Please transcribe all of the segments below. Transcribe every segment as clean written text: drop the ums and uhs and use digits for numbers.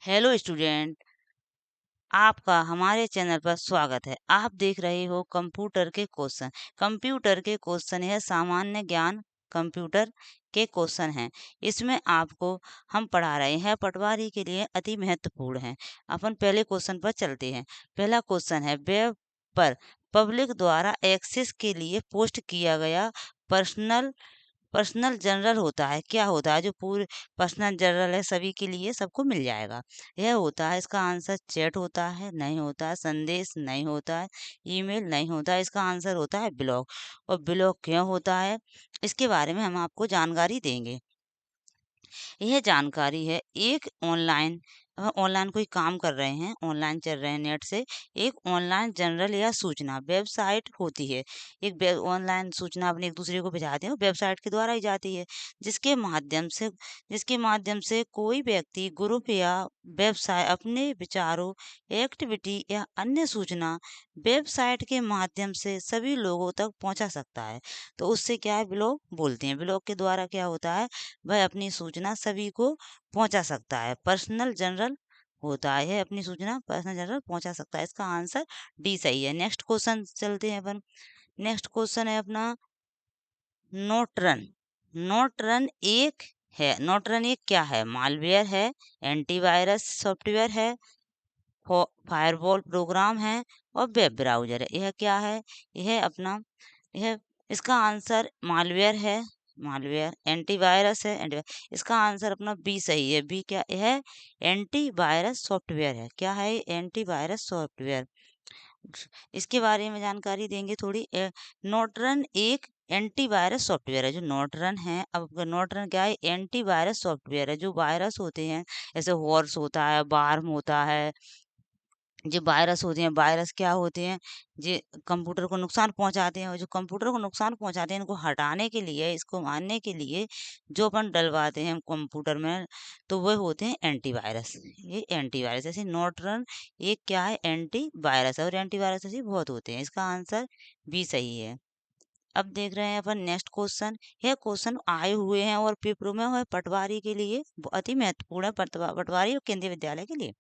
Hello student, आपका हमारे channel पर स्वागत है। आप देख रहे हो कंप्यूटर के क्वेश्चन। कंप्यूटर के क्वेश्चन है सामान्य ज्ञान कंप्यूटर के क्वेश्चन हैं। इसमें आपको हम पढ़ा रहे हैं पटवारी के लिए अति महत्वपूर्ण है। अपन पहले क्वेश्चन पर चलते हैं। पहला क्वेश्चन है वेब पर पब्लिक द्वारा एक्सेस के लिए पोस्ट किया गया पर्सनल पर्सनल जनरल होता है। क्या होता है? जो पूरे पर्सनल जनरल है सभी के लिए सबको मिल जाएगा। यह होता है, इसका आंसर चैट होता है, नहीं होता है, संदेश नहीं होता है, ईमेल नहीं होता है, इसका आंसर होता है ब्लॉग। और ब्लॉग क्यों होता है इसके बारे में हम आपको जानकारी देंगे। यह जानकारी है एक ऑनलाइन ऑनलाइन कोई काम कर रहे हैं, ऑनलाइन चल रहे हैं नेट से। एक ऑनलाइन जनरल या सूचना वेबसाइट होती है। एक ऑनलाइन सूचना अपने एक दूसरे को भेजाते हैं, वेबसाइट के द्वारा ही जाती है। जिसके माध्यम से जिसके माध्यम से कोई व्यक्ति ग्रुप या वेबसाइट अपने विचारों, एक्टिविटी या अन्य सूचना वेबसाइट के माध्यम से सभी लोगों तक पहुंचा सकता है। तो उससे क्या है, ब्लॉग बोलते हैं। ब्लॉग के द्वारा क्या होता है, वह अपनी सूचना सभी को पहुंचा सकता है। पर्सनल जनरल होता है, अपनी सूचना पर्सनल जनरल पहुंचा सकता है। इसका आंसर डी सही है। नेक्स्ट क्वेश्चन चलते हैं अपन। नेक्स्ट क्वेश्चन है अपना नोट रन। नोट रन एक है। नोट रन एक क्या है? मालवेयर है, एंटीवायरस सॉफ्टवेयर है, फायरवॉल प्रोग्राम है और वेब ब्राउजर है। यह क्या है? यह अपना यह इसका आंसर मालवेयर है। मालवेयर एंटीवायरस है। इसका आंसर अपना बी सही है। बी क्या है? एंटीवायरस सॉफ्टवेयर है। क्या है? Antivirus software. इसके बारे में जानकारी देंगे थोड़ी। नोटरन एक एंटीवायरस सॉफ्टवेयर है। जो नोटरन है, अब नोटरन क्या है? एंटीवायरस सॉफ्टवेयर है। जो वायरस होते हैं, जैसे हॉर्स होता है, बार्म होता है, जो वायरस होते हैं, वायरस क्या होते हैं? जे कंप्यूटर को नुकसान पहुंचाते हैं। और जो कंप्यूटर को नुकसान पहुंचाते हैं, इनको हटाने के लिए, इसको मारने के लिए जो अपन डलवाते हैं कंप्यूटर में, तो वो होते हैं एंटीवायरस। ये एंटीवायरस ऐसे नॉट रन एक क्या है? एंटीवायरस है। और एंटीवायरस ऐसे बहुत होते हैं। इसका आंसर भी सही है। अब देख रहे हैं अपन नेक्स्ट क्वेश्चन। यह क्वेश्चन आए हुए हैं और पेपरों में और पटवारी के लिए अति महत्वपूर्ण है। पटवारी और केंद्रीय विद्यालय के लिए।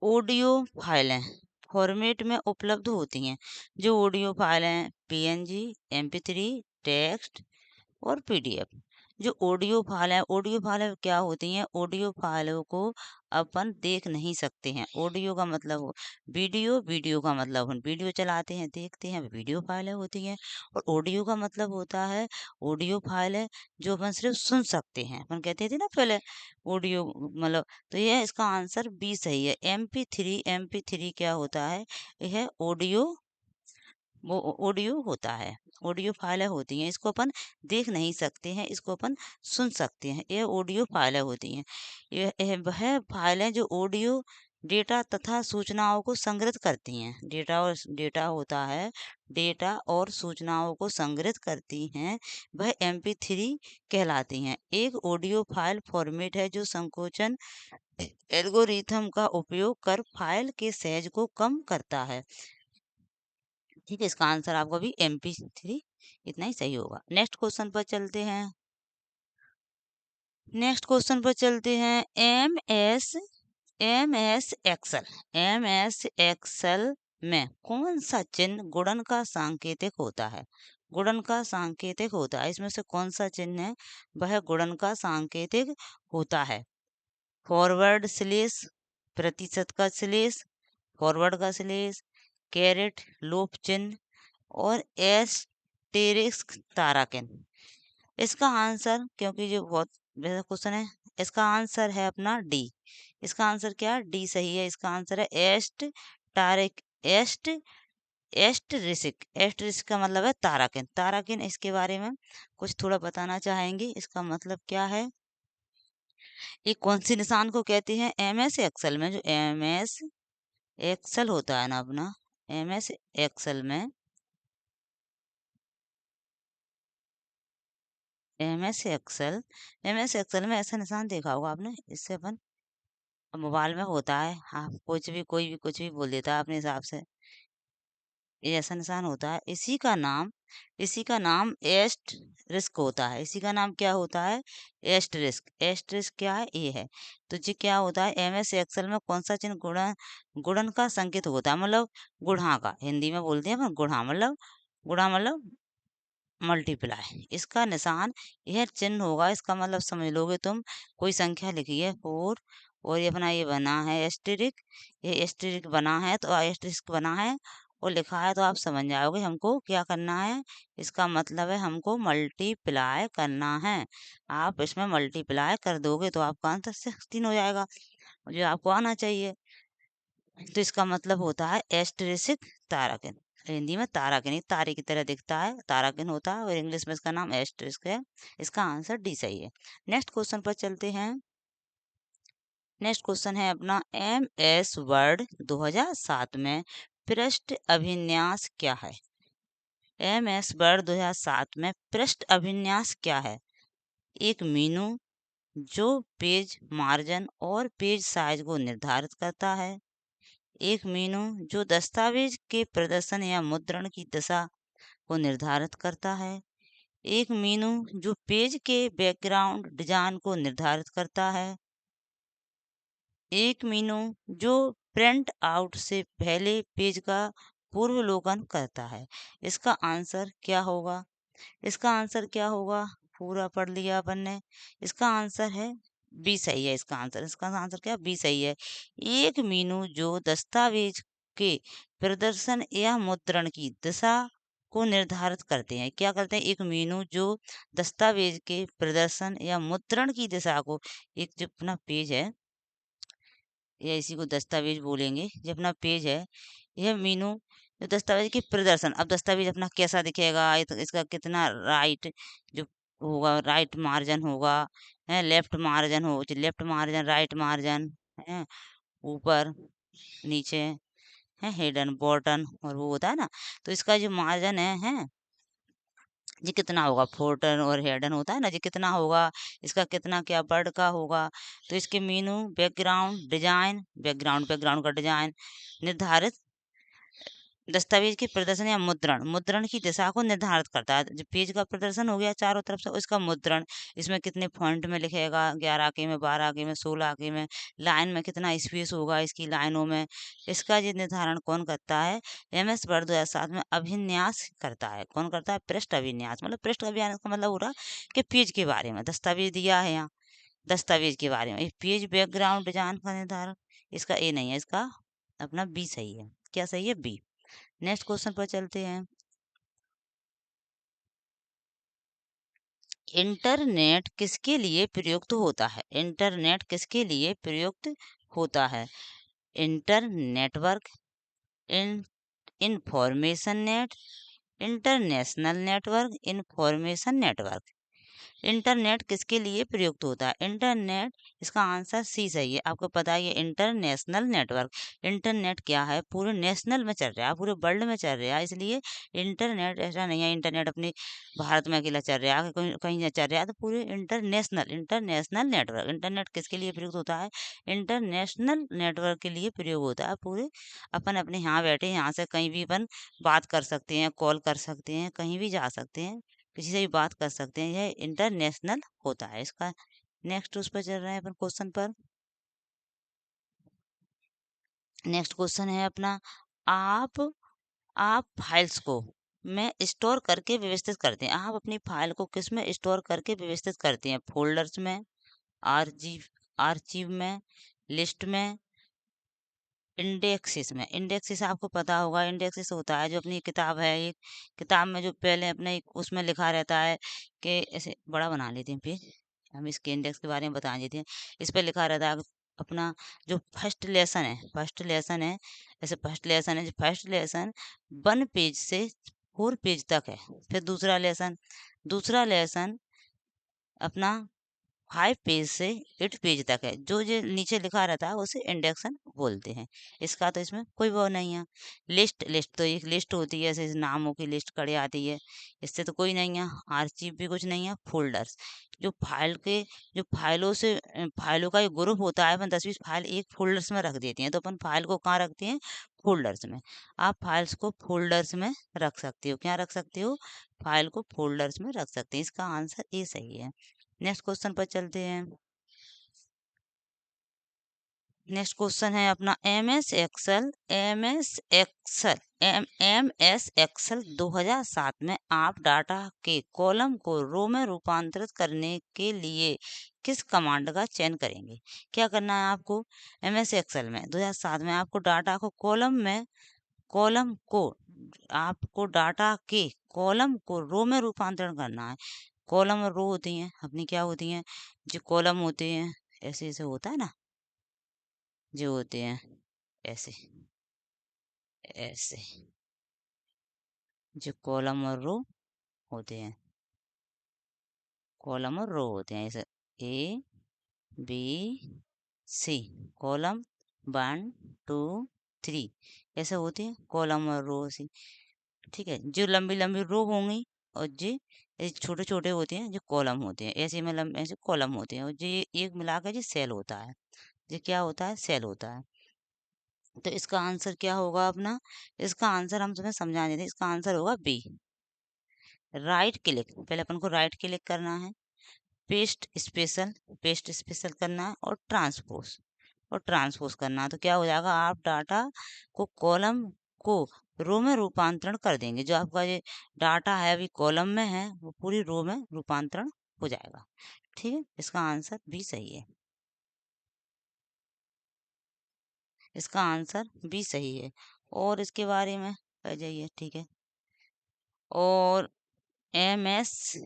ऑडियो फाइलें फॉर्मेट में उपलब्ध होती हैं। जो ऑडियो फाइलें पीएनजी, एमपी3, टेक्स्ट और पीडीएफ। जो ऑडियो फाइलें क्या होती हैं? ऑडियो फाइलों को अपन देख नहीं सकते हैं। ऑडियो का मतलब वीडियो, वीडियो का मतलब हम वीडियो चलाते हैं, देखते हैं, वीडियो फाइलें होती हैं। और ऑडियो का मतलब होता है ऑडियो फाइलें जो अपन सिर्फ सुन सकते हैं। अपन कहते थे ना पहले ऑडियो मतलब। तो यह इसका आंसर बी सही है। एमपी3 क्या होता है? यह वो ऑडियो होता है। ऑडियो फाइलें होती हैं, इसको अपन देख नहीं सकते हैं, इसको अपन सुन सकते हैं। ये ऑडियो फाइलें होती हैं। यह वह फाइलें जो ऑडियो डेटा तथा सूचनाओं को संग्रहित करती हैं। डेटा होता है, डेटा और सूचनाओं को संग्रहित करती हैं, वह एमपी3 कहलाती हैं। एक ऑडियो फाइल फॉर्मेट है जो संकोचन एल्गोरिथम का उपयोग कर फाइल के साइज को कम करता है। ठीक है, इसका आंसर आपका भी MP3 इतना ही सही होगा। नेक्स्ट क्वेश्चन पर चलते हैं। एम एस एक्सल में कौन सा चिन्ह गुणन का सांकेतिक होता है? गुणन का सांकेतिक होता है। इसमें से कौन सा चिन्ह है वह गुणन का सांकेतिक होता है? फॉरवर्ड स्लेश, प्रतिशत का स्लेश, फॉरवर्ड का स्लेश, कैरेट लोप चिन्ह और एस्टेरिस्क ताराकिन। इसका आंसर, क्योंकि जो बहुत वैसा क्वेश्चन है, इसका आंसर है अपना डी। इसका आंसर क्या है? डी सही है। इसका आंसर है टारिक एस्ट एस्टरिस्क का मतलब है ताराकिन। ताराकिन इसके बारे में कुछ थोड़ा बताना चाहेंगे। इसका मतलब क्या है? ये कौन सी निशान को कहते हैं? MS एक्सेल में, जो MS एक्सेल होता है ना अपना, MS एक्सेल में एम एस एक्सेल में ऐसा निशान देखा होगा आपने। इससे अपन मोबाइल में होता है। हाँ, कुछ भी कोई भी कुछ भी बोल देता है अपने हिसाब से। ये ऐसा निशान होता है, इसी का नाम एस्ट रिस्क होता है। इसी का नाम क्या होता है? एस्ट रिस्क। एस्ट रिस्क क्या है? ये है। तो ये क्या होता है? एमएस एक्सेल में कौन सा चिन्ह गुणन का संकेत होता है, मतलब गुणा का, हिंदी में बोलते हैं अपन गुणा मतलब मल्टीप्लाई। इसका निशान यह चिन्ह होगा, इसका मतलब समझ लोगे तुम, कोई संख्या लिखी है 4 और ये अपना ये बना है एस्टेरिक, ये एस्टेरिक बना है तो एस्टेरिक बना है और लिखा है, तो आप समझ जाओगे हमको क्या करना है। इसका मतलब है हमको मल्टीप्लाई करना है। आप इसमें मल्टीप्लाई कर दोगे तो आपका आंसर 16 हो जाएगा, जो आपको आना चाहिए। तो इसका मतलब होता है एस्टेरिक ताराकिन। हिंदी में ताराकिन, एक तारे की तरह दिखता है, ताराकिन होता है, और इंग्लिश में इसका नाम एस्टेरिस्क है। इसका आंसर डी सही है। नेक्स्ट क्वेश्चन पर चलते हैं। नेक्स्ट क्वेश्चन है अपना, एम एस वर्ड 2007 में पृष्ठ अभिन्यास क्या है? एम एस वर्ड 2007 में पृष्ठ अभिन्यास क्या है? एक मीनू जो पेज मार्जिन और पेज साइज को निर्धारित करता है। एक मीनू जो दस्तावेज के प्रदर्शन या मुद्रण की दिशा को निर्धारित करता है। एक मीनू जो पेज के बैकग्राउंड डिजाइन को निर्धारित करता है। एक मीनू जो प्रिंट आउट से पहले पेज का पूर्वावलोकन करता है। इसका आंसर क्या होगा? इसका आंसर क्या होगा? पूरा पढ़ लिया अपन ने। इसका आंसर है बी सही है। इसका आंसर क्या? बी सही है। एक मीनू जो दस्तावेज के प्रदर्शन या मुद्रण की दिशा को निर्धारित करते हैं। क्या करते हैं? एक मीनू जो दस्तावेज के प्रदर्शन या मुद्रण की दिशा को, एक जो अपना पेज है या इसी को दस्तावेज बोलेंगे, ये अपना पेज है, यह मीनू जो दस्तावेज के प्रदर्शन, अब दस्तावेज अपना कैसा दिखेगा, इसका कितना राइट जो होगा, राइट मार्जिन होगा, है लेफ्ट मार्जिन हो, लेफ्ट मार्जिन, राइट मार्जिन है, ऊपर नीचे है, हिडन बॉटन, और वो होता है ना, तो इसका जो मार्जिन है जी कितना होगा, फोर्टन और हेडन होता है ना जी, कितना होगा, इसका कितना क्या वर्ड का होगा। तो इसके मीनू बैकग्राउंड डिजाइन, बैकग्राउंड का डिजाइन निर्धारित दस्तावेज के प्रदर्शन या मुद्रण, मुद्रण की दिशा को निर्धारित करता है। जो पेज का प्रदर्शन हो गया चारों तरफ से, उसका मुद्रण, इसमें कितने फॉन्ट में लिखेगा, 11 के में, 12 के में, 16 के में, लाइन में कितना स्पेस होगा इसकी लाइनों में, इसका ये निर्धारण कौन करता है? एम एस वर्ड 2007 में अभिन्यास करता है। कौन करता है? पृष्ठ अभिन्यास। मतलब पृष्ठ अभिन्यास का मतलब हो रहा कि पेज के बारे में, दस्तावेज दिया है यहाँ, दस्तावेज के बारे में, पेज बैकग्राउंड डिजाइन का निर्धारण, इसका ए नहीं है, इसका अपना बी सही है। क्या सही है? बी। नेक्स्ट क्वेश्चन पर चलते हैं। इंटरनेट किसके लिए प्रयुक्त होता है? इंटरनेट किसके लिए प्रयुक्त होता है? इंटर नेटवर्क, इन information net, international network, information network. Internet किसके लिए प्रयुक्त होता है? इंटरनेट, इसका आंसर सी सही है। आपको पता है ये इंटरनेशनल नेटवर्क, इंटरनेट क्या है, पूरे नेशनल में चल रहा है, पूरे वर्ल्ड में चल रहा है, इसलिए इंटरनेट, ऐसा नहीं है इंटरनेट अपने भारत में अकेला चल रहा है, कहीं कहीं नहीं चल रहा है, तो पूरे इंटरनेशनल, इंटरनेशनल नेटवर्क। इंटरनेट किसके लिए प्रयुक्त होता है? इंटरनेशनल नेटवर्क के लिए प्रयोग होता है। पूरे अपन अपने यहाँ बैठे, यहाँ से कहीं भी अपन बात कर सकते हैं, कॉल कर सकते हैं, कहीं भी जा सकते हैं, किसी से भी बात कर सकते हैं, यह इंटरनेशनल होता है। इसका नेक्स्ट उस पर चल रहे हैं अपन क्वेश्चन पर। नेक्स्ट क्वेश्चन है अपना, आप आप फाइल्स को में स्टोर करके व्यवस्थित करते हैं। आप अपनी फाइल को किस में स्टोर करके व्यवस्थित करते हैं? फोल्डर्स में, आरजीव आर्चिव में, लिस्ट में, इंडेक्सिस में। इंडेक्सिस आपको पता होगा, इंडेक्सिस होता है जो अपनी किताब है, एक किताब में जो पहले अपने उसमें लिखा रहता है कि, ऐसे बड़ा बना लेते हैं पेज, हम इसके इंडेक्स के बारे में बता देते हैं। इस पर लिखा रहता है अपना जो फर्स्ट लेसन है, ऐसे फर्स्ट लेसन 1 पेज से 4 पेज तक है। फिर दूसरा लेसन अपना 5 पेज से 8 पेज तक है। जो जो नीचे लिखा रहता है उसे इंडेक्शन बोलते हैं। इसका तो इसमें कोई वो नहीं है। लिस्ट तो एक लिस्ट होती है, ऐसे नामों की लिस्ट कड़ी आती है, इससे तो कोई नहीं है। आर्चिव भी कुछ नहीं है। फोल्डर्स जो फाइल के, जो फाइलों से फाइलों का एक ग्रुप होता है, अपन 10-20 फाइल एक फोल्डर्स में रख देते हैं, तो अपन फाइल को कहाँ रखते हैं? फोल्डर्स में। आप फाइल्स को फोल्डर्स में रख सकते हो। क्या रख सकते हो? फाइल को फोल्डर्स में रख सकते हैं। इसका आंसर ए सही है। नेक्स्ट क्वेश्चन पर चलते हैं। नेक्स्ट क्वेश्चन है अपना एम एस एक्सल 2007 में आप डाटा के कॉलम को रो में रूपांतरित करने के लिए किस कमांड का चयन करेंगे? क्या करना है आपको? एम एस एक्सल में 2007 में आपको डाटा को कॉलम को आपको डाटा के कॉलम को रो में रूपांतरण करना है। कॉलम और रो होती हैं अपनी, क्या होती हैं? जो कॉलम होते हैं ऐसे ऐसे होता है ना, जो होते हैं ऐसे ऐसे, जो कॉलम और रो होते हैं, कॉलम और रो होते हैं ऐसे, ए बी सी, कॉलम 1 2 3 ऐसे होते हैं कॉलम और रो सी। ठीक है, जो लंबी लंबी रो होंगी और जो छोटे छोटे होते हैं जो कॉलम होते हैं, ऐसे में लंबे ऐसे कॉलम होते हैं, और जो ये एक मिलाकर जो सेल होता है, ये क्या होता है? सेल होता है। तो इसका आंसर क्या होगा अपना? इसका आंसर हम तुम्हें समझा देते हैं। इसका आंसर होगा बी, राइट क्लिक। पहले अपन को राइट क्लिक करना है, पेस्ट स्पेशल करना है, और ट्रांसपोज करना है। तो क्या हो जाएगा? आप डाटा को कॉलम को रो में रूपांतरण कर देंगे। जो आपका ये डाटा है अभी कॉलम में है, वो पूरी रो में रूपांतरण हो जाएगा। ठीक है, इसका आंसर भी सही है। इसका आंसर भी सही है। और इसके बारे में आ जाइए। ठीक है, और एम एस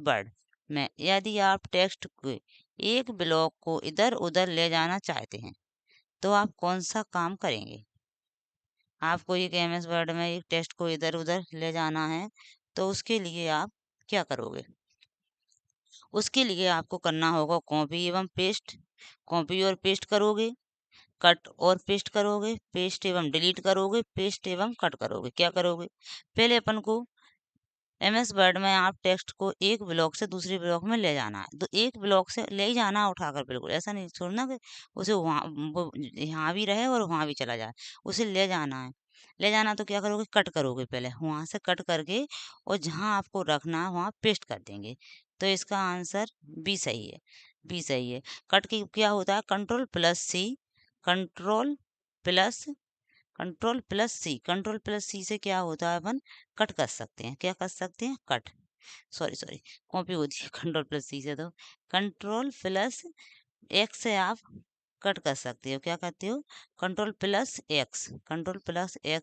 वर्ड में यदि आप टेक्स्ट के एक ब्लॉक को इधर उधर ले जाना चाहते हैं तो आप कौन सा काम करेंगे? आपको एक एम एस वर्ड में एक टेक्स्ट को इधर उधर ले जाना है, तो उसके लिए आप क्या करोगे? उसके लिए आपको करना होगा कॉपी एवं पेस्ट। कॉपी और पेस्ट करोगे, कट और पेस्ट करोगे, पेस्ट एवं डिलीट करोगे, पेस्ट एवं कट करोगे। क्या करोगे? पहले अपन को एम एस वर्ड में आप टेक्स्ट को एक ब्लॉक से दूसरे ब्लॉक में ले जाना है। तो एक ब्लॉक से ले ही जाना है उठाकर, बिल्कुल ऐसा नहीं छोड़ना कि उसे वहाँ वो यहाँ भी रहे और वहाँ भी चला जाए। उसे ले जाना है। ले जाना तो क्या करोगे? कट करोगे, पहले वहाँ से कट करके और जहाँ आपको रखना है वहाँ पेस्ट कर देंगे। तो इसका आंसर बी सही है। बी सही है। कट की क्या होता है? कंट्रोल प्लस कंट्रोल प्लस सी से क्या होता है? अपन कट कर सकते हैं। क्या कर सकते हैं? कट। सॉरी, कॉपी होती है कंट्रोल प्लस सी से। तो कंट्रोल प्लस एक्स से आप कट कर सकते हो। क्या करते हो? कंट्रोल प्लस एक्स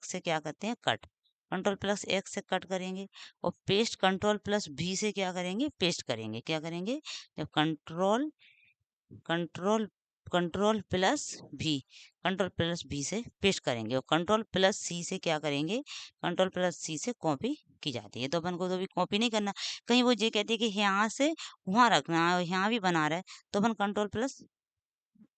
से क्या करते हैं? कट। कंट्रोल प्लस एक्स से कट करेंगे, और पेस्ट कंट्रोल प्लस भी से क्या करेंगे? पेस्ट करेंगे। क्या करेंगे? जब कंट्रोल कंट्रोल प्लस भी कंट्रोल प्लस भी से पेस्ट करेंगे, और कंट्रोल प्लस सी से क्या करेंगे? कंट्रोल प्लस सी से कॉपी की जाती है। तो अपन को तो अभी कॉपी नहीं करना। कहीं वो ये कहती है कि यहाँ से वहाँ रखना है और यहाँ भी बना रहा है, तो अपन कंट्रोल प्लस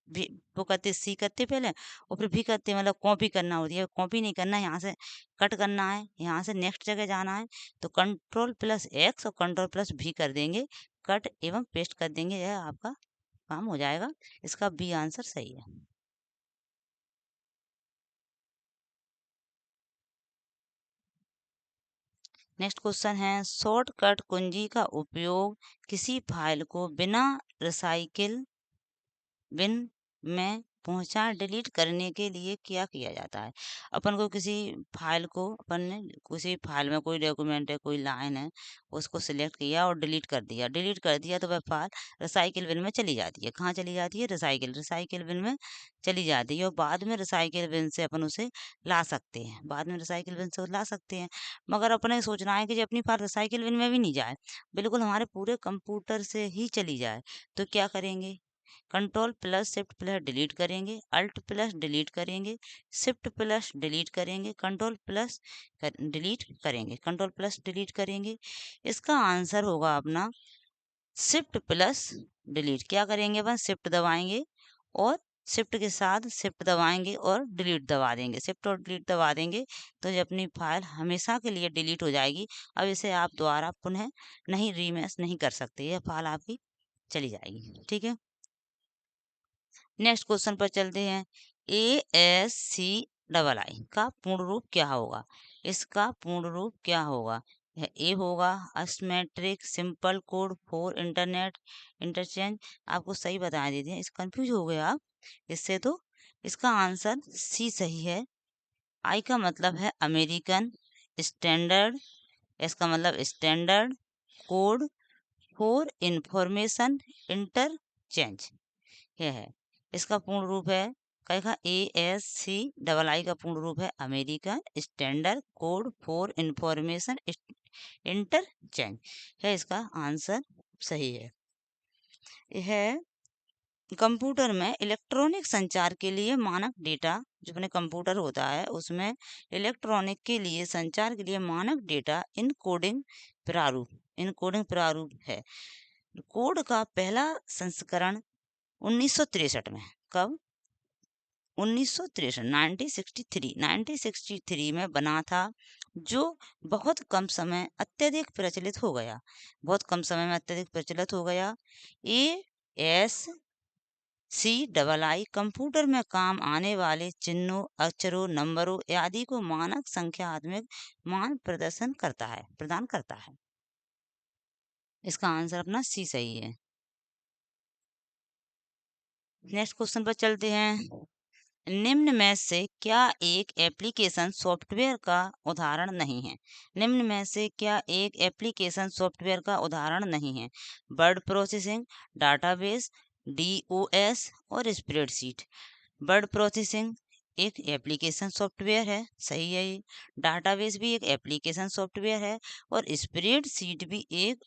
भी वो करते, सी करते पहले, और फिर भी करते, मतलब कॉपी करना होती है। कॉपी नहीं करना, यहाँ से कट करना है, यहाँ से नेक्स्ट जगह जाना है। तो कंट्रोल प्लस एक्स और कंट्रोल प्लस भी कर देंगे, कट एवं पेस्ट कर देंगे, यह आपका काम हो जाएगा। इसका बी आंसर सही है। नेक्स्ट क्वेश्चन है, शॉर्टकट कुंजी का उपयोग किसी फाइल को बिना रिसाइकिल बिन में पहुंचा डिलीट करने के लिए क्या किया जाता है? अपन को किसी फाइल को, अपन ने किसी फाइल में कोई डॉक्यूमेंट है, कोई लाइन है, उसको सिलेक्ट किया और डिलीट कर दिया, तो वह फाइल रिसाइकिल बिन में चली जाती है। कहाँ चली जाती है? रिसाइकिल बिन में चली जाती है, और बाद में रिसाइकिल बिन से अपन उसे ला सकते हैं। बाद में रिसाइकिल बिन से ला सकते हैं। मगर अपने सोचना है कि जो अपनी फाइल रिसाइकिल बिन में भी नहीं जाए, बिल्कुल हमारे पूरे कंप्यूटर से ही चली जाए, तो क्या करेंगे? Control plus shift plus delete करेंगे, अल्ट प्लस डिलीट करेंगे, शिफ्ट प्लस डिलीट करेंगे, कंट्रोल प्लस डिलीट करेंगे। इसका आंसर होगा अपना शिफ्ट प्लस डिलीट। क्या करेंगे? अपन शिफ्ट दबाएंगे, और शिफ्ट के साथ शिफ्ट दबाएंगे और डिलीट दबा देंगे, शिफ्ट और डिलीट दबा देंगे, तो ये अपनी फाइल हमेशा के लिए डिलीट हो जाएगी। अब इसे आप दोबारा पुनः नहीं रीमैश नहीं कर सकते, यह फाइल आपकी चली जाएगी। ठीक है, नेक्स्ट क्वेश्चन पर चलते हैं। ASCII का पूर्ण रूप क्या होगा? इसका पूर्ण रूप क्या होगा? ए होगा asymmetric simple code for internet interchange. आपको सही बता देते हैं, इस कंफ्यूज हो गए आप इससे, तो इसका आंसर सी सही है। आई का मतलब है अमेरिकन स्टैंडर्ड, इसका मतलब standard code for information interchange, यह है। इसका पूर्ण रूप है कहेगा ASCII का पूर्ण रूप है American standard code for information interchange, है इसका आंसर सही है। यह कंप्यूटर में इलेक्ट्रॉनिक संचार के लिए मानक डेटा, जो अपने कंप्यूटर होता है उसमें इलेक्ट्रॉनिक के लिए संचार के लिए मानक डेटा इनकोडिंग प्रारूप है। कोड का पहला संस्करण 1963 में, कब? 1963 में बना था, जो बहुत कम समय अत्यधिक प्रचलित हो गया, बहुत कम समय में अत्यधिक प्रचलित हो गया। ASCII कंप्यूटर में काम आने वाले चिन्हों, अक्षरों, नंबरों आदि को मानक संख्यात्मक मान प्रदान करता है। इसका आंसर अपना सी सही है। नेक्स्ट क्वेश्चन पर चलते हैं। निम्न में से क्या एक एप्लीकेशन सॉफ्टवेयर का उदाहरण नहीं है? निम्न में से क्या एक एप्लीकेशन सॉफ्टवेयर का उदाहरण नहीं है? वर्ड प्रोसेसिंग, डाटाबेस, DOS और स्प्रेडशीट। वर्ड प्रोसेसिंग एक एप्लीकेशन सॉफ्टवेयर है, सही है ये। डाटाबेस भी एक एप्लीकेशन सॉफ्टवेयर है और स्प्रेडशीट भी एक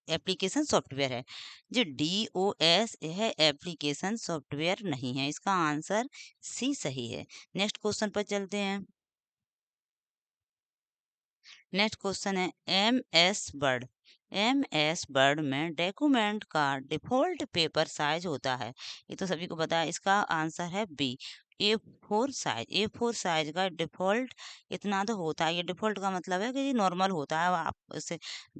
एप्लीकेशन सॉफ्टवेयर है। जो DOS यह एप्लीकेशन सॉफ्टवेयर नहीं है, इसका आंसर सी सही है। नेक्स्ट क्वेश्चन पर चलते हैं। नेक्स्ट क्वेश्चन है MS वर्ड में डॉक्यूमेंट का डिफॉल्ट पेपर साइज होता है, ये तो सभी को पता है। इसका आंसर है बी, A4 साइज का डिफॉल्ट इतना तो होता है। ये डिफॉल्ट का मतलब है कि ये नॉर्मल होता है, आप इससे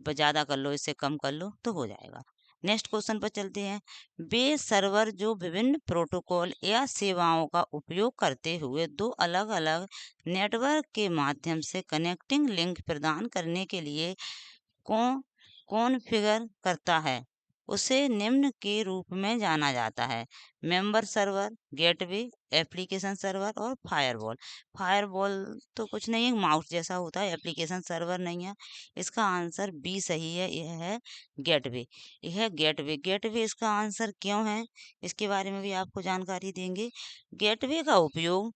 ज़्यादा कर लो, इससे कम कर लो तो हो जाएगा। नेक्स्ट क्वेश्चन पर चलते हैं। वे सर्वर जो विभिन्न प्रोटोकॉल या सेवाओं का उपयोग करते हुए दो अलग अलग नेटवर्क के माध्यम से कनेक्टिंग लिंक प्रदान करने के लिए कौन कॉन्फ़िगर करता है, उसे निम्न के रूप में जाना जाता है। Member server, gateway, application server और फायरवॉल। फायरवॉल तो कुछ नहीं है, माउस जैसा होता है, एप्लीकेशन सर्वर नहीं है। इसका आंसर बी सही है, यह है गेटवे। यह गेटवे इसका आंसर क्यों है, इसके बारे में भी आपको जानकारी देंगे। गेटवे का उपयोग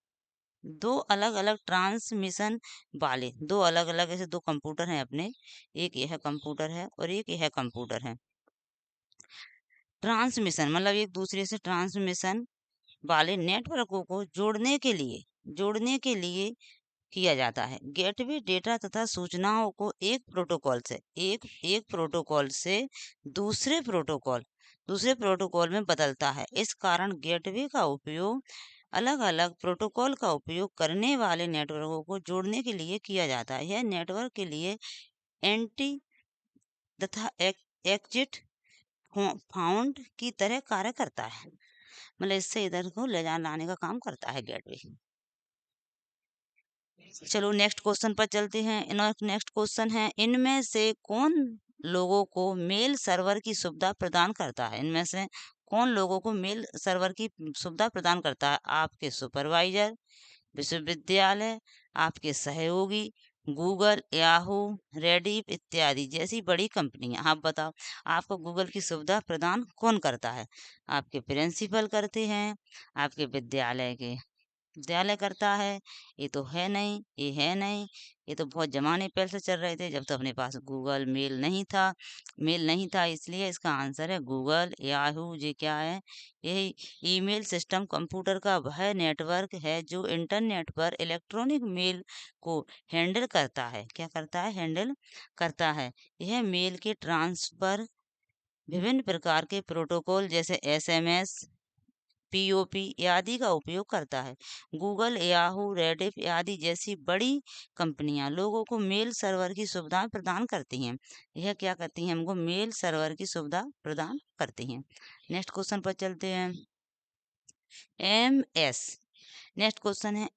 दो अलग अलग ट्रांसमिशन वाले, दो अलग अलग ऐसे दो कंप्यूटर हैं अपने, एक यह कंप्यूटर है और एक यह कंप्यूटर है। ट्रांसमिशन मतलब एक दूसरे से ट्रांसमिशन वाले नेटवर्कों को जोड़ने के लिए किया जाता है। गेटवे डेटा तथा सूचनाओं को एक प्रोटोकॉल से दूसरे प्रोटोकॉल में बदलता है। इस कारण गेटवे का उपयोग अलग अलग प्रोटोकॉल का उपयोग करने वाले नेटवर्कों को जोड़ने के लिए किया जाता है। यह नेटवर्क के लिए एंटी तथा एग्जिट फाउंड की तरह कार्य करता है, मतलब इससे इधर को ले जाने लाने का काम करता है गेटवे। चलो नेक्स्ट क्वेश्चन पर चलते हैं। नेक्स्ट क्वेश्चन है, इनमें से कौन लोगों को मेल सर्वर की सुविधा प्रदान करता है? इनमें से कौन लोगों को मेल सर्वर की सुविधा प्रदान करता है? आपके सुपरवाइजर, विश्वविद्यालय, आपके सहयोगी, गूगल, याहू, रेडिफ इत्यादि जैसी बड़ी कंपनियां। आप बताओ, आपको गूगल की सुविधा प्रदान कौन करता है? आपके प्रिंसिपल करते हैं, आपके विद्यालय करता है? ये तो है नहीं, ये है नहीं। ये तो बहुत जमाने पहले से चल रहे थे, जब तो अपने पास गूगल मेल नहीं था, इसलिए इसका आंसर है गूगल, याहू। ये क्या है? यही ईमेल सिस्टम कंप्यूटर का वह नेटवर्क है जो इंटरनेट पर इलेक्ट्रॉनिक मेल को हैंडल करता है। क्या करता है? हैंडल करता है। यह मेल के ट्रांसफर विभिन्न प्रकार के प्रोटोकॉल जैसे SMS, POP आदि का उपयोग करता है। गूगल, याहू, रेडिफ आदि जैसी बड़ी कंपनियां लोगों को मेल सर्वर की सुविधा प्रदान करती हैं। यह क्या करती हैं? हमको मेल सर्वर की सुविधा प्रदान करती हैं। नेक्स्ट क्वेश्चन पर चलते हैं। MS नेक्स्ट क्वेश्चन है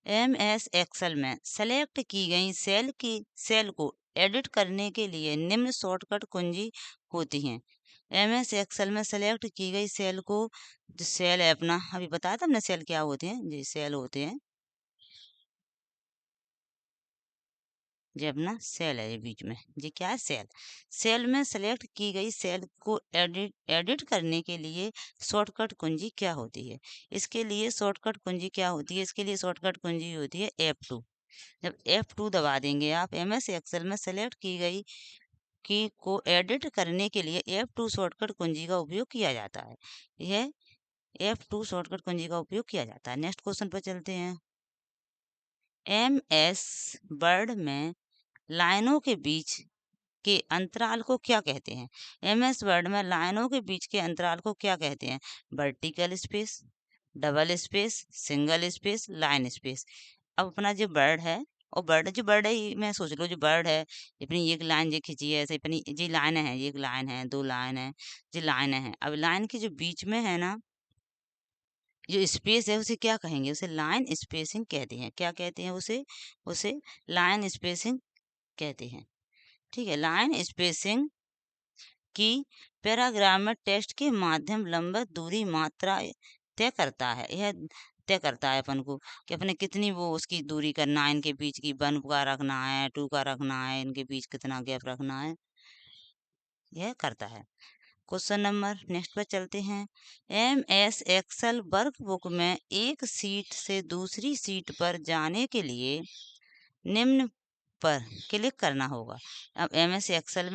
एम एस एक्सेल में सेलेक्ट की गई सेल को एडिट करने के लिए निम्न शॉर्टकट कुंजी होती हैं। एम एस एक्सेल में सेलेक्ट की गई सेल को, जो सेल है अपना, अभी बताया था हमने सेल क्या होते हैं जी, सेल होते हैं जो अपना सेल है, ये बीच में जी क्या है, सेल। सेल में सेलेक्ट की गई सेल को एडिट करने के लिए शॉर्टकट कुंजी क्या होती है? इसके लिए शॉर्टकट कुंजी क्या होती है? इसके लिए शॉर्टकट कुंजी होती है F2। जब F2 दबा देंगे आप, MS एक्सेल में सेलेक्ट की गई की को एडिट करने के लिए F2 शॉर्टकट कुंजी का उपयोग किया जाता है। यह F2 शॉर्टकट कुंजी का उपयोग किया जाता है। नेक्स्ट क्वेश्चन पर चलते हैं। MS वर्ड में लाइनों के बीच के अंतराल को क्या कहते हैं? MS वर्ड में लाइनों के बीच के अंतराल को क्या कहते हैं? Vertical space, double space, single space, line space. अब अपना जो वर्ड है, और वर्ड है ये, मैं सोच लो जो वर्ड है, अपनी एक लाइन जो खींची है, ऐसे अपनी जी लाइन है, एक लाइन है, दो लाइन है, जी लाइन है। अब लाइन के जो बीच में है ना, जो स्पेस है, उसे क्या कहेंगे? उसे लाइन स्पेसिंग कहते हैं। क्या कहते हैं उसे? उसे लाइन स्पेसिंग कहते हैं। ठीक है, लाइन स्पेसिंग की पैराग्राफ में टेक्स्ट के माध्यम लंबवत दूरी मात्रा तय करता है। यह तय करता है अपन को कि अपने कितनी वो उसकी दूरी करना है, इनके बीच की 1 का रखना है, 2 का रखना है, इनके बीच कितना गैप रखना है, यह करता है। क्वेश्चन नंबर नेक्स्ट पर चलते हैं। MS एक्सेल वर्कबुक में एक सीट से दूसरी सीट पर जाने के लिए निम्न पर क्लिक करना होगा। अब एक्सेल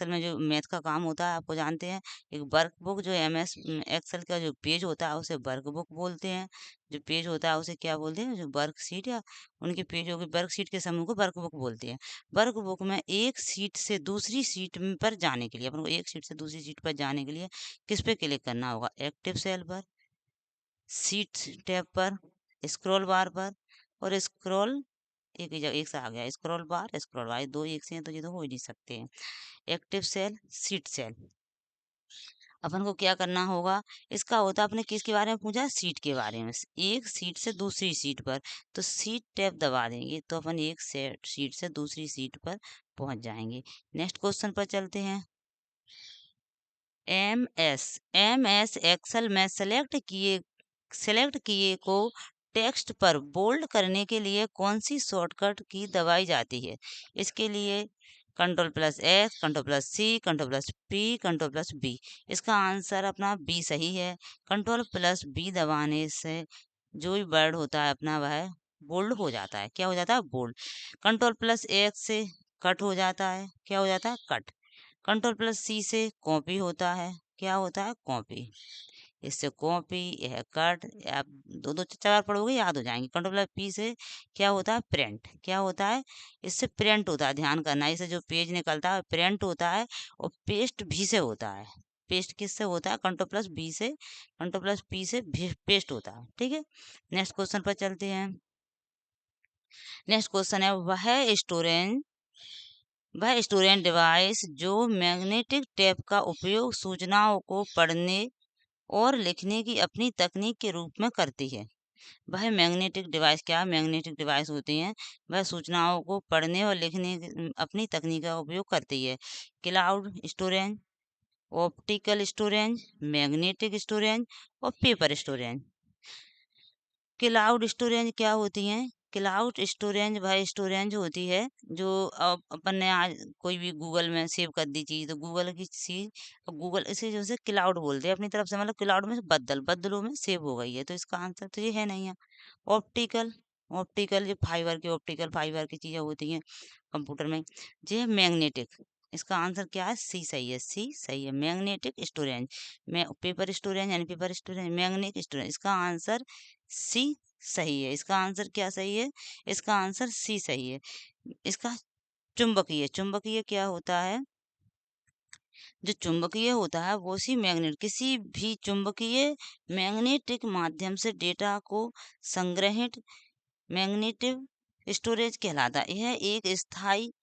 में जो मैथ का काम होता है, आपको जानते हैं। एक वर्कबुक, जो MS एक्सेल का जो पेज होता है उसे वर्कबुक बोलते हैं। जो पेज होता है उसे क्या बोलते हैं? जो वर्कशीट या उनके पेजों की वर्कशीट के समूह को वर्कबुक बोलते हैं। वर्कबुक में एक सीट से दूसरी सीट पर जाने के लिए, अपन को एक सीट से दूसरी सीट पर जाने के लिए किस पे क्लिक करना होगा? एक्टिव सेल पर, सीट टैब पर, स्क्रॉल बार पर, और स्क्रॉल एक ही जगह एक से आ गया, स्क्रॉल बार, ये दो एक से हैं तो ये तो हो ही नहीं सकते हैं। Active cell, seat cell. अपन को क्या करना होगा? इसका होता है, अपने किसके बारे में पूछा? सीट के बारे में। एक सीट से दूसरी सीट पर, तो सीट टैब दबा देंगे तो अपन एक सीट से दूसरी सीट पर पहुंच जाएंगे। नेक्स्ट क्वेश्चन पर चलते हैं। एम एस एक्सेल में सेलेक्ट किए को टेक्स्ट पर बोल्ड करने के लिए कौन सी शॉर्टकट की दबाई जाती है? इसके लिए Ctrl+X, Ctrl+C, Ctrl+P, Ctrl+B। इसका आंसर अपना बी सही है। Ctrl+B दबाने से जो भी वर्ड होता है अपना, वह बोल्ड हो जाता है। क्या हो जाता है? बोल्ड। Ctrl+X से कट हो जाता है। क्या हो जाता है? कट। Ctrl+C से कॉपी होता है। क्या होता है? कॉपी। इससे कॉपी, यह कट। आप दो दो चार बार पढ़ोगे याद हो जाएंगे। Ctrl+P से क्या होता है? प्रिंट। क्या होता है? इससे प्रिंट होता है, ध्यान करना। इससे जो पेज निकलता है प्रिंट होता है। और पेस्ट भी से होता है। पेस्ट किससे होता है? Ctrl+P से भी पेस्ट होता है। ठीक है, नेक्स्ट क्वेश्चन पर चलते हैं। नेक्स्ट क्वेश्चन है, वह स्टोरेज डिवाइस जो मैग्नेटिक टेप का उपयोग सूचनाओं को पढ़ने और लिखने की अपनी तकनीक के रूप में करती है। वह मैग्नेटिक डिवाइस, क्या मैग्नेटिक डिवाइस होती हैं? वह सूचनाओं को पढ़ने और लिखने की अपनी तकनीक का उपयोग करती है। Cloud storage, optical storage, magnetic storage और पेपर स्टोरेज। क्लाउड स्टोरेज क्या होती हैं? क्लाउड स्टोरेज वह स्टोरेज होती है जो अपन ने आज कोई भी गूगल में सेव कर दी चीज, तो गूगल की चीज, गूगल इसे जो है क्लाउड बोलते हैं अपनी तरफ से, मतलब क्लाउड में बदलों में सेव हो गई है। तो इसका आंसर तो ये है नहीं है। ऑप्टिकल, ऑप्टिकल जो ऑप्टिकल फाइबर की चीजें होती हैं कंप्यूटर में। ये मैग्नेटिक, इसका आंसर क्या है? सी सही है। सी सही है, मैग्नेटिक स्टोरेज। मैं पेपर स्टोरेज यानी पेपर स्टोरेज, मैग्नेटिक स्टोरेज, इसका आंसर सी सही है। इसका आंसर क्या सही है? इसका आंसर सी सही है। इसका चुंबकीय, चुंबकीय क्या होता है? जो चुंबकीय होता है वो किसी भी चुंबकीय मैग्नेटिक माध्यम से डेटा को संग्रहित मैग्नेटिक स्टोरेज कहलाता है। यह एक स्थायी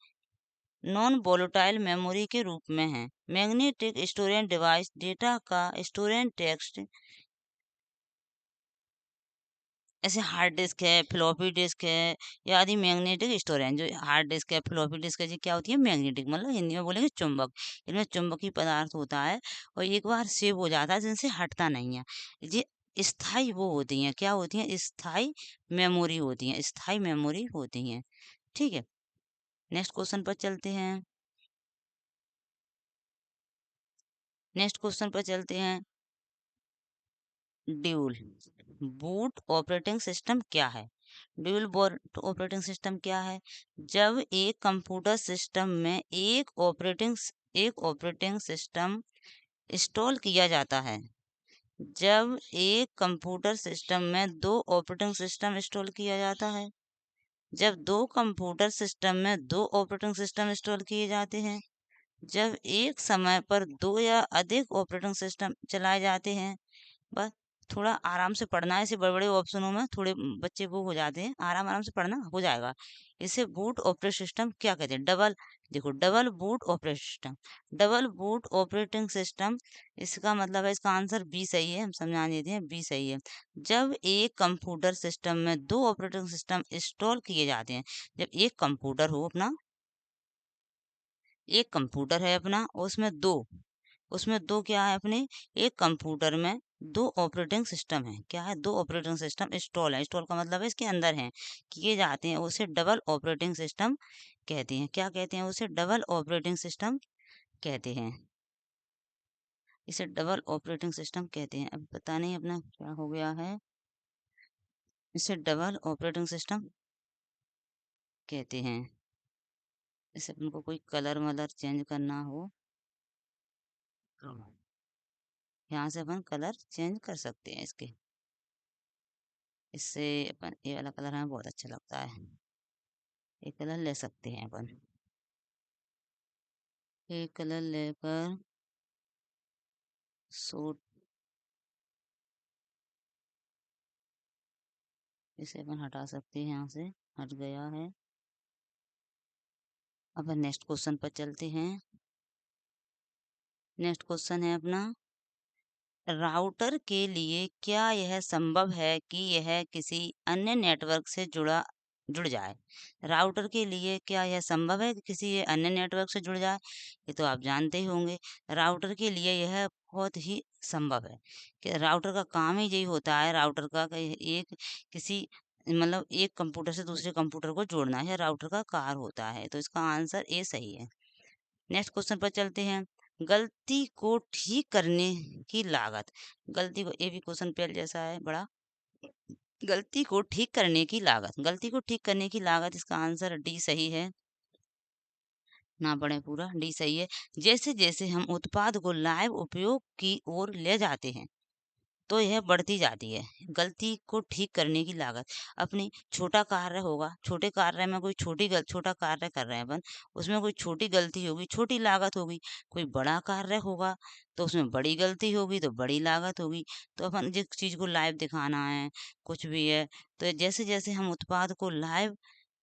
नॉन वोलेटाइल मेमोरी के रूप में है। मैग्नेटिक स्टोरेज डिवाइस डेटा का स्टोरेज टेक्स्ट ऐसे हार्ड डिस्क है, फ्लॉपी डिस्क है, या आदि मैग्नेटिक स्टोरेज। जो हार्ड डिस्क है, फ्लॉपी डिस्क है, जी क्या होती है? मैग्नेटिक, मतलब हिंदी में बोलेंगे चुंबक। इनमें चुंबकीय पदार्थ होता है और एक बार सेव हो जाता है जिनसे हटता नहीं है। ये स्थाई वो होती हैं, क्या होती हैं? स्थाई मेमोरी होती हैं, स्थाई मेमोरी होती हैं। ठीक है, नेक्स्ट क्वेश्चन पर चलते हैं। नेक्स्ट क्वेश्चन पर चलते हैं। ड्यूल बूट ऑपरेटिंग सिस्टम क्या है? ड्यूल बूट ऑपरेटिंग सिस्टम क्या है? जब एक कंप्यूटर सिस्टम में एक ऑपरेटिंग सिस्टम इंस्टॉल किया जाता है। जब एक कंप्यूटर सिस्टम में दो ऑपरेटिंग सिस्टम इंस्टॉल किया जाता है। जब दो कंप्यूटर सिस्टम में दो ऑपरेटिंग सिस्टम इंस्टॉल किए जाते हैं। जब एक समय पर दो या अधिक ऑपरेटिंग सिस्टम चलाए जाते हैं। बस थोड़ा आराम से पढ़ना है, ऐसे बड़े बड़े ऑप्शनों में थोड़े बच्चे वो हो जाते हैं, आराम आराम से पढ़ना हो जाएगा। इसे बूट ऑपरेटिंग सिस्टम क्या कहते हैं? डबल, देखो double boot operating system. Double boot operating system, इसका मतलब है, इसका आंसर बी सही है, हम समझा देते हैं, बी सही है। जब एक कंप्यूटर सिस्टम में दो ऑपरेटिंग सिस्टम इंस्टॉल किए जाते हैं। जब एक कंप्यूटर हो अपना, एक कंप्यूटर है अपना, उसमें दो क्या है अपने, एक कंप्यूटर में दो ऑपरेटिंग सिस्टम है। क्या है? दो ऑपरेटिंग सिस्टम इंस्टॉल है। इंस्टॉल का मतलब है इसके अंदर है, किए जाते हैं, उसे डबल ऑपरेटिंग सिस्टम कहते हैं। क्या कहते हैं? उसे डबल ऑपरेटिंग सिस्टम कहते हैं। इसे डबल ऑपरेटिंग सिस्टम कहते हैं। अब पता नहीं अपना क्या हो गया है, इसे डबल ऑपरेटिंग सिस्टम कहते हैं। इसे अपन को कोई कलर वलर चेंज करना हो, तो यहाँ से अपन कलर चेंज कर सकते हैं इसके। इससे अपन ये वाला कलर हमें बहुत अच्छा लगता है, ये कलर ले सकते हैं अपन। ये कलर लेकर सूट, इसे अपन हटा सकते हैं, यहाँ से हट गया है। अब नेक्स्ट क्वेश्चन पर चलते हैं। नेक्स्ट क्वेश्चन है अपना, राउटर के लिए क्या यह संभव है कि यह किसी अन्य नेटवर्क से जुड़ जाए? राउटर के लिए क्या यह संभव है कि किसी अन्य नेटवर्क से जुड़ जाए? ये तो आप जानते ही होंगे। राउटर के लिए यह बहुत ही संभव है कि राउटर का काम ही यही होता है, राउटर का एक किसी मतलब एक कंप्यूटर से दूसरे कंप्यूटर को जोड़ना है, राउटर का कार्य होता है। तो इसका आंसर ए सही है। नेक्स्ट क्वेश्चन पर चलते हैं। गलती को ठीक करने की लागत, गलती को, ये भी क्वेश्चन पेल जैसा है बड़ा। गलती को ठीक करने की लागत, गलती को ठीक करने की लागत, इसका आंसर डी सही है। ना पढ़े पूरा, डी सही है। जैसे जैसे हम उत्पाद को लाइव उपयोग की ओर ले जाते हैं तो यह बढ़ती जाती है। गलती को ठीक करने की लागत, अपनी छोटा कार्य होगा, छोटे कार्य में कोई छोटा कार्य कर रहे हैं अपन, उसमें कोई छोटी गलती होगी, छोटी लागत होगी। कोई बड़ा कार्य होगा तो उसमें बड़ी गलती होगी तो बड़ी लागत होगी। तो अपन जिस चीज को लाइव दिखाना है, कुछ भी है, तो जैसे जैसे हम उत्पाद को लाइव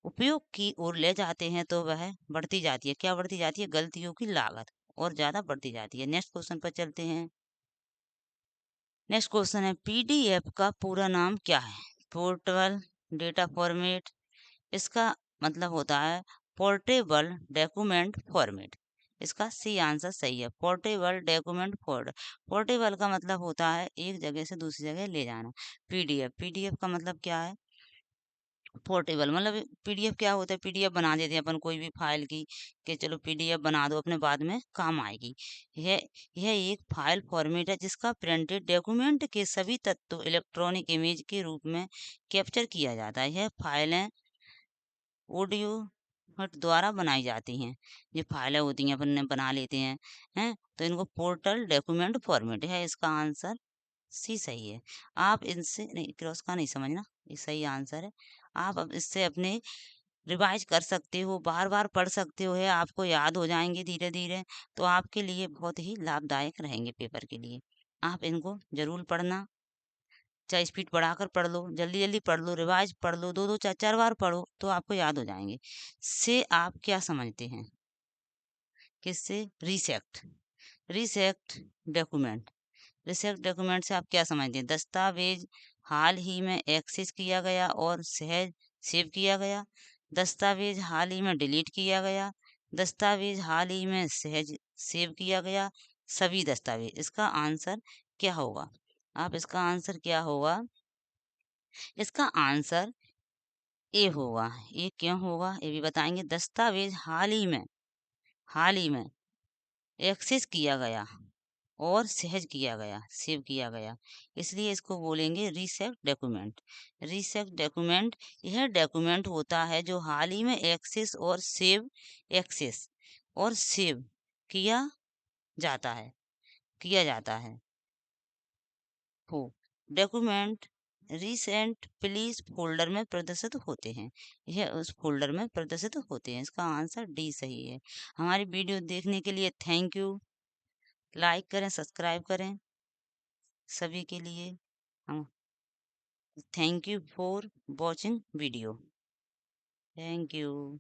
उपयोग की ओर ले जाते हैं तो वह बढ़ती जाती है। क्या बढ़ती जाती है? गलतियों की लागत और ज्यादा बढ़ती जाती है। नेक्स्ट क्वेश्चन पर चलते हैं। नेक्स्ट क्वेश्चन है, पीडीएफ का पूरा नाम क्या है? पोर्टेबल डेटा फॉर्मेट, इसका मतलब होता है पोर्टेबल डॉक्यूमेंट फॉर्मेट। इसका सी आंसर सही है, पोर्टेबल डॉक्यूमेंट फॉर्मेट। पोर्टेबल का मतलब होता है एक जगह से दूसरी जगह ले जाना। पीडीएफ का मतलब क्या है? पोर्टेबल, मतलब पीडीएफ क्या होता है? पीडीएफ बना देते हैं अपन कोई भी फाइल की, कि चलो पीडीएफ बना दो, अपने बाद में काम आएगी। यह यह एक फाइल फॉर्मेट है जिसका प्रिंटेड डॉक्यूमेंट के सभी तत्व इलेक्ट्रॉनिक इमेज के रूप में कैप्चर किया जाता है। यह फाइलें ऑडियो द्वारा बनाई जाती हैं। ये फाइलें होती हैं अपन ने बना लेते हैं तो इनको पोर्टल डॉक्यूमेंट फॉर्मेट है। इसका आंसर सी सही है। आप इनसे नहीं, क्रॉस का नहीं समझना, ये सही आंसर है। आप अब इससे अपने रिवाइज कर सकते हो, बार बार पढ़ सकते हो, है आपको याद हो जाएंगे धीरे धीरे, तो आपके लिए बहुत ही लाभदायक रहेंगे पेपर के लिए। आप इनको जरूर पढ़ना, चाहे स्पीड बढ़ाकर पढ़ लो, जल्दी जल्दी पढ़ लो, रिवाइज पढ़ लो, दो दो चार चार बार पढ़ो तो आपको याद हो जाएंगे। से आप क्या समझते हैं? किससे? रिसेक्ट, रिसेक्ट डॉक्यूमेंट, रिसेक्ट डॉक्यूमेंट से आप क्या समझते हैं? दस्तावेज हाल ही में एक्सेस किया गया और सहज सेव किया गया। दस्तावेज हाल ही में डिलीट किया गया। दस्तावेज हाल ही में सहज सेव किया गया। सभी दस्तावेज। इसका आंसर क्या होगा? आप इसका आंसर क्या होगा? इसका आंसर ए होगा। ये क्यों होगा ये भी बताएंगे। दस्तावेज हाल ही में एक्सेस किया गया और सहज किया गया, सेव किया गया, इसलिए इसको बोलेंगे रीसेट डॉक्यूमेंट। रीसेट डॉक्यूमेंट यह डॉक्यूमेंट होता है जो हाल ही में एक्सेस और सेव किया जाता है हो। डॉक्यूमेंट रिसेंट प्लीज फोल्डर में प्रदर्शित होते हैं। यह उस फोल्डर में प्रदर्शित होते हैं। इसका आंसर डी सही है। हमारी वीडियो देखने के लिए थैंक यू। लाइक करें, सब्सक्राइब करें सभी के लिए। हम thank you for watching video. Thank you.